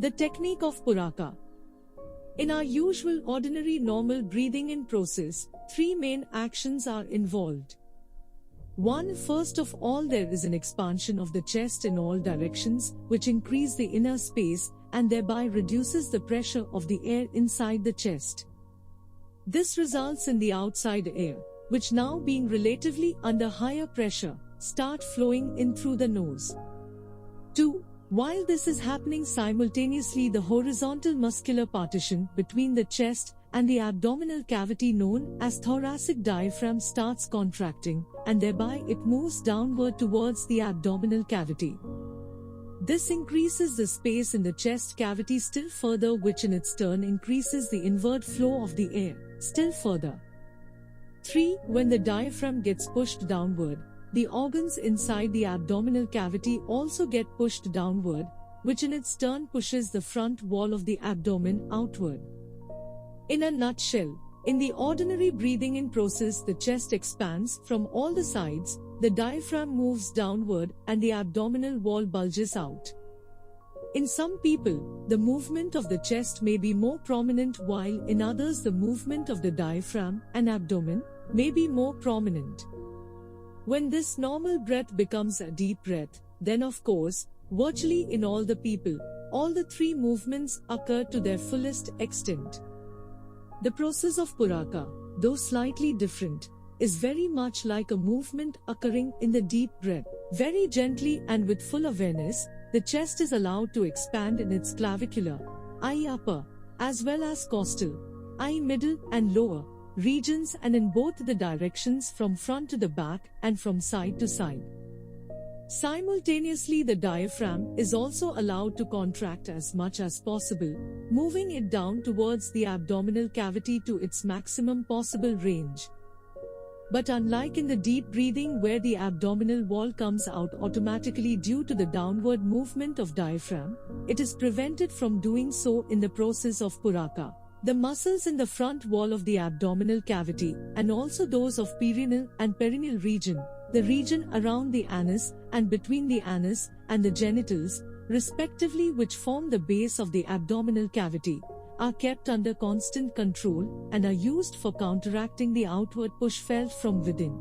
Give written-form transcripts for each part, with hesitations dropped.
The technique of Puraka. In our usual ordinary normal breathing in process, three main actions are involved. 1. First of all, there is an expansion of the chest in all directions, which increase the inner space and thereby reduces the pressure of the air inside the chest. This results in the outside air, which now being relatively under higher pressure, start flowing in through the nose. 2. While this is happening simultaneously, the horizontal muscular partition between the chest and the abdominal cavity known as thoracic diaphragm starts contracting, and thereby it moves downward towards the abdominal cavity. This increases the space in the chest cavity still further, which in its turn increases the inward flow of the air still further. 3. When the diaphragm gets pushed downward, the organs inside the abdominal cavity also get pushed downward, which in its turn pushes the front wall of the abdomen outward. In a nutshell, in the ordinary breathing in process, the chest expands from all the sides, the diaphragm moves downward, and the abdominal wall bulges out. In some people, the movement of the chest may be more prominent, while in others the movement of the diaphragm and abdomen may be more prominent. When this normal breath becomes a deep breath, then of course, virtually in all the people, all the three movements occur to their fullest extent. The process of Puraka, though slightly different, is very much like a movement occurring in the deep breath. Very gently and with full awareness, the chest is allowed to expand in its clavicular, i.e. upper, as well as costal, i.e. middle and lower, regions, and in both the directions from front to the back and from side to side. Simultaneously, the diaphragm is also allowed to contract as much as possible, moving it down towards the abdominal cavity to its maximum possible range. But unlike in the deep breathing where the abdominal wall comes out automatically due to the downward movement of diaphragm, it is prevented from doing so in the process of Puraka. The muscles in the front wall of the abdominal cavity, and also those of perineal and perineal region, the region around the anus and between the anus and the genitals, respectively, which form the base of the abdominal cavity, are kept under constant control and are used for counteracting the outward push felt from within.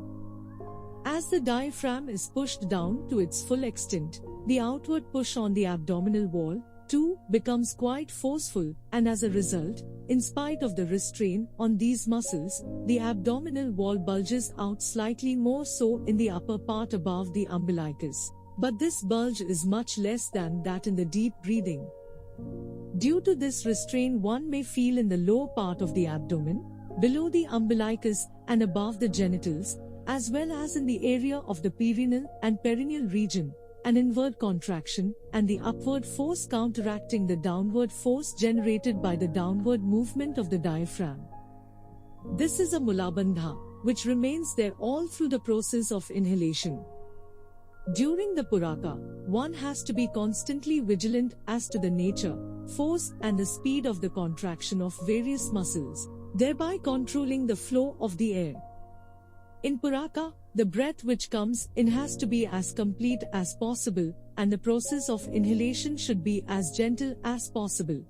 As the diaphragm is pushed down to its full extent, the outward push on the abdominal wall, too, becomes quite forceful, and as a result, in spite of the restraint on these muscles, the abdominal wall bulges out slightly more so in the upper part above the umbilicus. But this bulge is much less than that in the deep breathing. Due to this restraint, one may feel in the lower part of the abdomen, below the umbilicus and above the genitals, as well as in the area of the perineal and perineal region, an inward contraction and the upward force counteracting the downward force generated by the downward movement of the diaphragm. This is a mulabandha, which remains there all through the process of inhalation. During the Puraka, one has to be constantly vigilant as to the nature, force and the speed of the contraction of various muscles, thereby controlling the flow of the air. In Puraka, the breath which comes in has to be as complete as possible, and the process of inhalation should be as gentle as possible.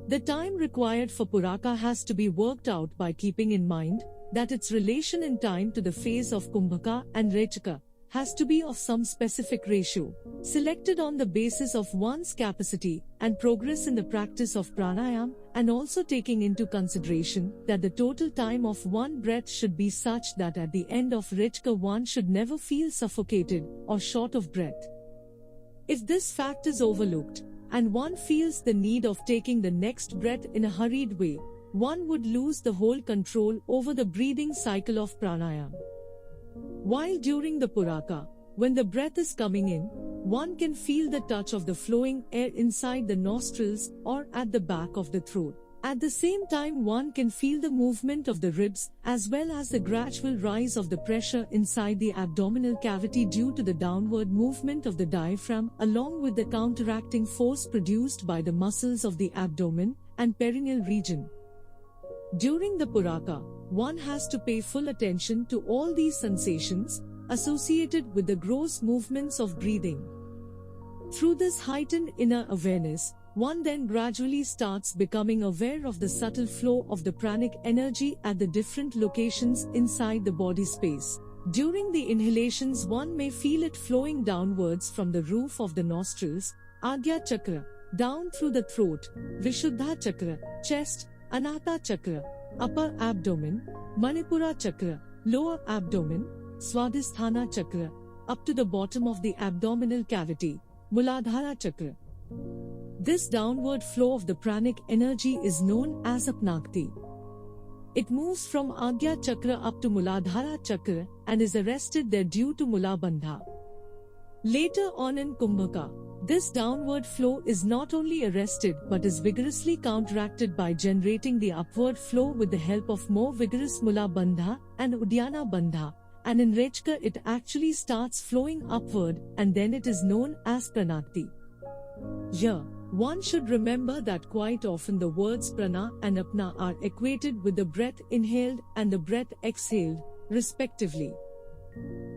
The time required for Puraka has to be worked out by keeping in mind that its relation in time to the phase of Kumbhaka and Rechaka has to be of some specific ratio, selected on the basis of one's capacity and progress in the practice of pranayama, and also taking into consideration that the total time of one breath should be such that at the end of Rechaka one should never feel suffocated or short of breath. If this fact is overlooked, and one feels the need of taking the next breath in a hurried way, one would lose the whole control over the breathing cycle of pranayama. While during the Puraka, when the breath is coming in, one can feel the touch of the flowing air inside the nostrils or at the back of the throat. At the same time, one can feel the movement of the ribs as well as the gradual rise of the pressure inside the abdominal cavity due to the downward movement of the diaphragm, along with the counteracting force produced by the muscles of the abdomen and perineal region. During the Puraka, one has to pay full attention to all these sensations associated with the gross movements of breathing. Through this heightened inner awareness, One then gradually starts becoming aware of the subtle flow of the pranic energy at the different locations inside the body space. During the inhalations, one may feel it flowing downwards from the roof of the nostrils, Agya Chakra, down through the throat, Vishuddha Chakra, chest, Anahata Chakra, upper abdomen, Manipura Chakra, lower abdomen, Swadhisthana Chakra, up to the bottom of the abdominal cavity, Muladhara Chakra. This downward flow of the pranic energy is known as Apnakti. It moves from Agya Chakra up to Muladhara Chakra and is arrested there due to Mula Bandha. Later on in Kumbhaka, this downward flow is not only arrested but is vigorously counteracted by generating the upward flow with the help of more vigorous Mula Bandha and Udyana Bandha, and in Rechka it actually starts flowing upward and then it is known as Pranakti. Here, one should remember that quite often the words prana and apna are equated with the breath inhaled and the breath exhaled, respectively.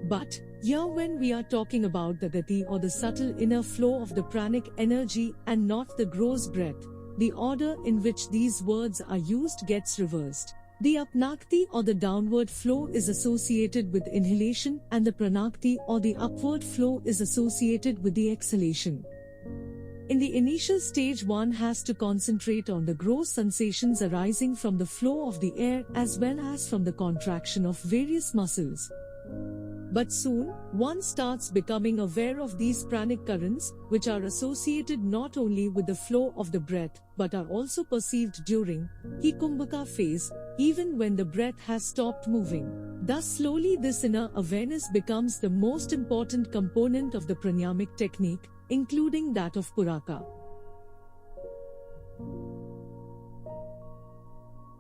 But here when we are talking about the gati or the subtle inner flow of the pranic energy and not the gross breath, the order in which these words are used gets reversed. The apnakti or the downward flow is associated with inhalation and the pranakti or the upward flow is associated with the exhalation. In the initial stage, one has to concentrate on the gross sensations arising from the flow of the air as well as from the contraction of various muscles. But soon, one starts becoming aware of these pranic currents, which are associated not only with the flow of the breath, but are also perceived during the Kumbhaka phase, even when the breath has stopped moving. Thus slowly this inner awareness becomes the most important component of the pranayamic technique, including that of Puraka.